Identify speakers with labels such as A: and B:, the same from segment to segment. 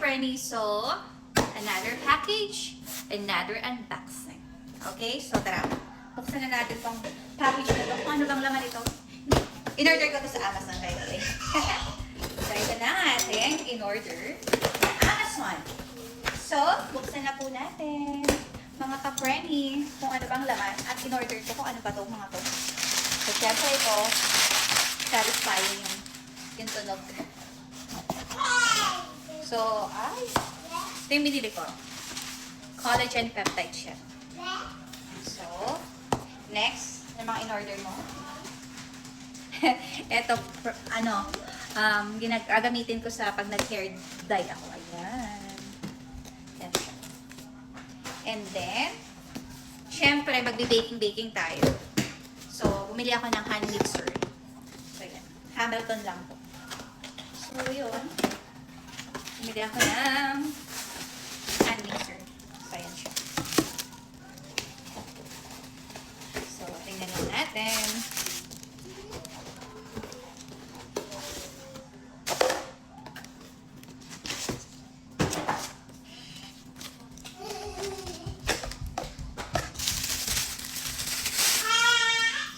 A: Frenny. So, another package, another unboxing. Okay, so tara. Buksan na natin tong package na to. Kung ano bang laman ito? In-order ko to sa Amazon, by the way. So, ito na nga ating in-order sa Amazon. So, buksan na po natin mga ka-Frenny kung ano bang laman at in-order ko kung ano ba to mga to. So, syempre ito, satisfying yung tunog. So, ito yung binili ko. Collagen peptide siya. So, next, yung mga in-order mo. Ito, gagamitin ko sa pag nag-hair dye ako. Ayan. Yan siya. And then, syempre, magbe-baking tayo. So, bumili ako ng hand mixer. So, yan. Hamilton lang po. So, yun. Bumili ako ng hand mixer. So, yan siya. So, tingnan natin.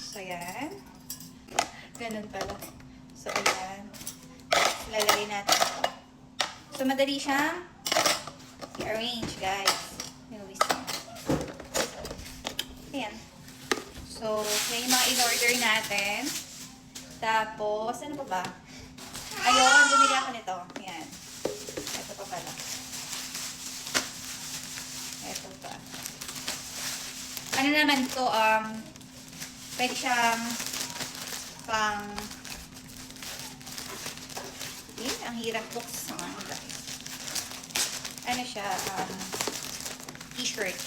A: So, yan. Ganun pala. So, ayan. Lalagay natin ito. So, madali siyang i-arrange, guys. Ayan. So, yan yung mga in-order natin. Tapos, ano pa ba? Ayun, bumili ako nito. Ayan. Ito pa pala. Ito pa. Ano naman to, pwede siyang pang ang hirap buksan, guys. Ano siya, t-shirt.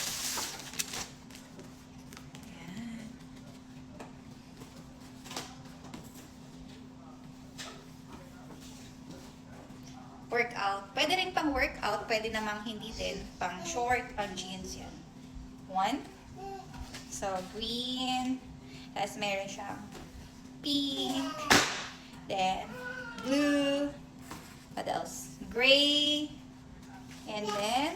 A: Ayan. Workout. Pwede rin pang workout, pwede namang hindi din. Pang short, pang jeans yan. One. So, green. Tapos meron siyang pink. Then, blue. What else? Gray. And then,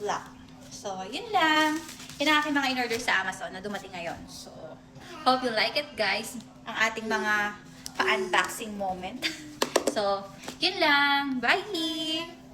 A: black. So, yun lang. Yun ang aking mga in-order sa Amazon na dumating ngayon. So, hope you like it, guys. Ang ating mga pa-unboxing moment. So, yun lang. Bye!